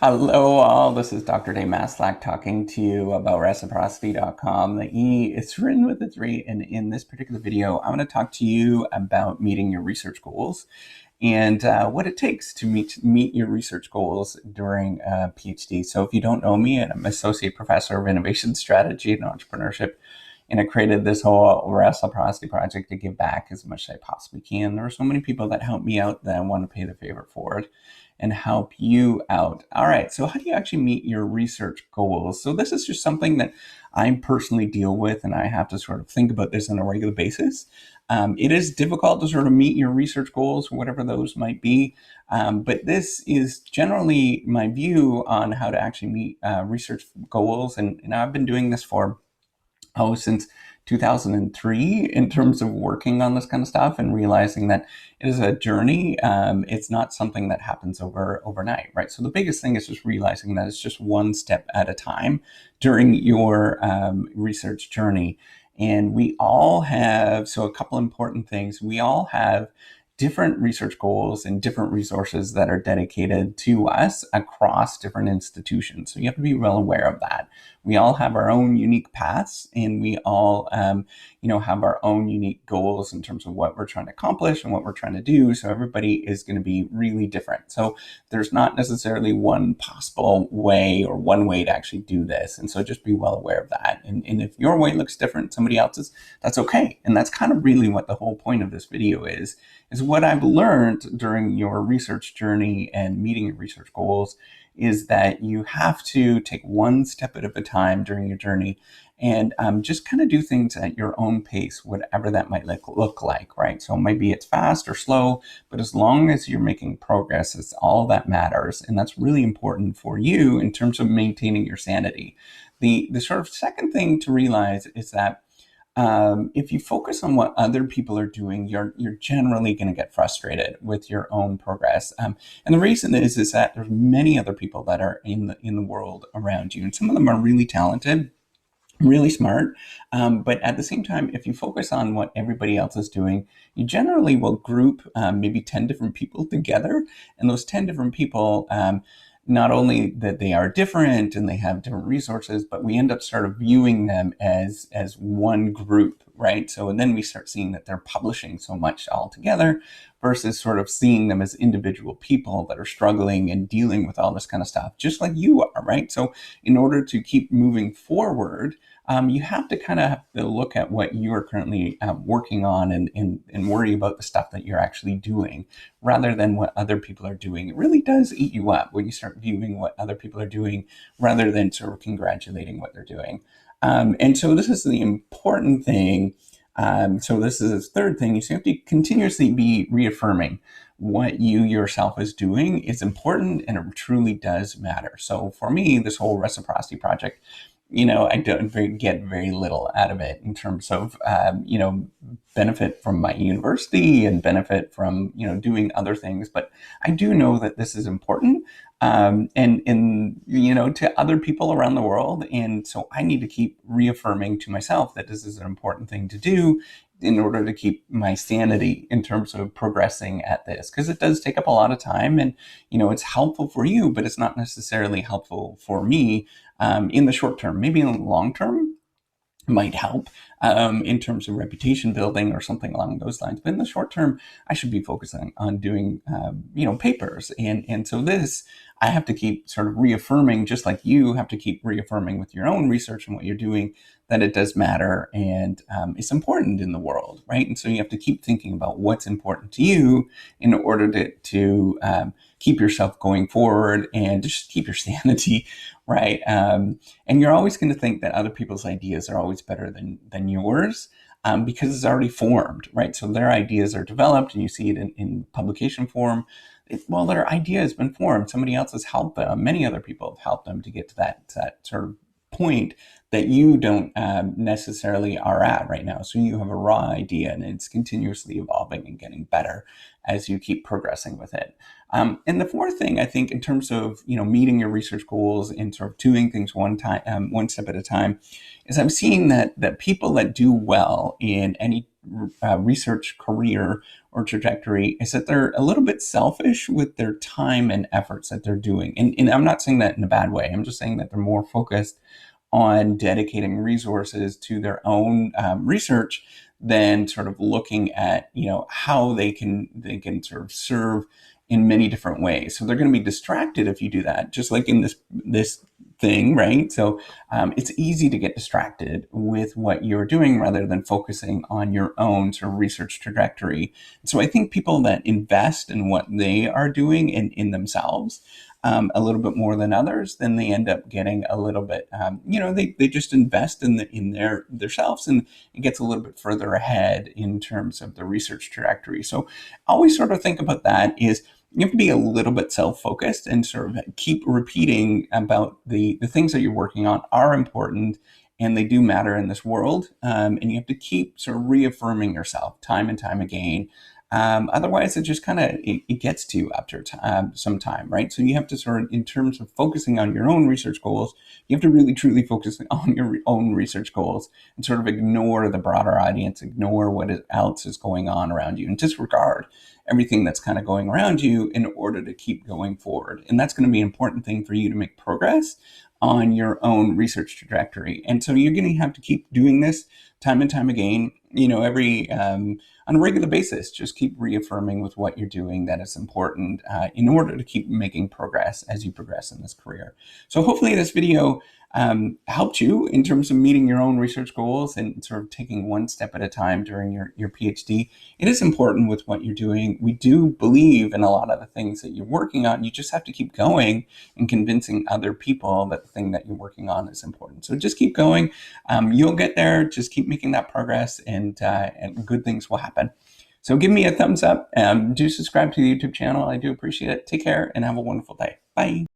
Hello all, this is Dr. Dave Maslach talking to you about reciprocity.com. The E is written with a 3, and in this particular video, I'm going to talk to you about meeting your research goals and what it takes to meet your research goals during a PhD. So if you don't know me, I'm an associate professor of innovation strategy and entrepreneurship, and I created this whole reciprocity project to give back as much as I possibly can. There are so many people that help me out that I want to pay the favor forward and help you out. All right, so how do you actually meet your research goals? So this is just something that I personally deal with, and I have to sort of think about this on a regular basis. It is difficult to sort of meet your research goals, whatever those might be, but this is generally my view on how to actually meet research goals, and I've been doing this for since 2003 in terms of working on this kind of stuff and realizing that it is a journey. It's not something that happens overnight, right? So the biggest thing is just realizing that it's just one step at a time during your research journey. And we all have, so a couple important things, we all have different research goals and different resources that are dedicated to us across different institutions. So you have to be well aware of that. We all have our own unique paths, and we all, have our own unique goals in terms of what we're trying to accomplish and what we're trying to do. So everybody is going to be really different. So there's not necessarily one possible way or one way to actually do this. And so just be well aware of that. And if your way looks different than somebody else's, that's okay. And that's kind of really what the whole point of this video is what I've learned during your research journey and meeting your research goals is that you have to take one step at a time during your journey and just kind of do things at your own pace, whatever that might look like, right? So maybe it's fast or slow, but as long as you're making progress, it's all that matters. And that's really important for you in terms of maintaining your sanity. The sort of second thing to realize is that if you focus on what other people are doing, you're generally going to get frustrated with your own progress. And the reason is that there's many other people that are in the world around you, and some of them are really talented, really smart. But at the same time, if you focus on what everybody else is doing, you generally will group maybe 10 different people together, and those 10 different people. Not only that they are different and they have different resources, but we end up sort of viewing them as one group, right? So and then we start seeing that they're publishing so much all together versus sort of seeing them as individual people that are struggling and dealing with all this kind of stuff, just like you are, right? So in order to keep moving forward, you have to kind of have to look at what you are currently working on and worry about the stuff that you're actually doing rather than what other people are doing. It really does eat you up when you start viewing what other people are doing rather than sort of congratulating what they're doing. And so this is the important thing. So this is the third thing. You have to continuously be reaffirming what you yourself is doing is important and it truly does matter. So for me, this whole reciprocity project, I don't get very little out of it in terms of, benefit from my university and benefit from, doing other things. But I do know that this is important to other people around the world. And so I need to keep reaffirming to myself that this is an important thing to do in order to keep my sanity in terms of progressing at this, because it does take up a lot of time and, it's helpful for you, but it's not necessarily helpful for me in the short term. Maybe in the long term might help in terms of reputation building or something along those lines. But in the short term, I should be focusing on doing, papers. And so this, I have to keep sort of reaffirming, just like you have to keep reaffirming with your own research and what you're doing, that it does matter and it's important in the world, right? And so you have to keep thinking about what's important to you in order to keep yourself going forward and just keep your sanity, right? And you're always going to think that other people's ideas are always better than yours because it's already formed, right? So their ideas are developed and you see it in publication form. Well, their idea has been formed. Somebody else has helped them. Many other people have helped them to get to that sort of point that you don't necessarily are at right now. So you have a raw idea and it's continuously evolving and getting better. as you keep progressing with it. And the fourth thing, I think, in terms of meeting your research goals and sort of doing things one step at a time, is I'm seeing that people that do well in any research career or trajectory is that they're a little bit selfish with their time and efforts that they're doing. And I'm not saying that in a bad way. I'm just saying that they're more focused on dedicating resources to their own research than sort of looking at how they can sort of serve in many different ways. So they're going to be distracted if you do that, just like in this thing, right? So it's easy to get distracted with what you're doing rather than focusing on your own sort of research trajectory. So I think people that invest in what they are doing in themselves a little bit more than others, then they end up getting a little bit, they just invest in their selves, and it gets a little bit further ahead in terms of the research trajectory. So always sort of think about that is you have to be a little bit self-focused and sort of keep repeating about the things that you're working on are important and they do matter in this world. And you have to keep sort of reaffirming yourself time and time again. Otherwise, it just kind of it gets to you after some time, right? So you have to sort of, in terms of focusing on your own research goals, you have to really truly focus on your own research goals and sort of ignore the broader audience, ignore what else is going on around you, and disregard everything that's kind of going around you in order to keep going forward. And that's going to be an important thing for you to make progress on your own research trajectory. And so you're going to have to keep doing this time and time again, every on a regular basis. Just keep reaffirming with what you're doing that is important in order to keep making progress as you progress in this career. So hopefully this video helped you in terms of meeting your own research goals and sort of taking one step at a time during your PhD. It is important with what you're doing. We do believe in a lot of the things that you're working on. You just have to keep going and convincing other people that the thing that you're working on is important. So just keep going. You'll get there. Just keep making that progress, and good things will happen. So give me a thumbs up. Do subscribe to the YouTube channel. I do appreciate it. Take care and have a wonderful day. Bye.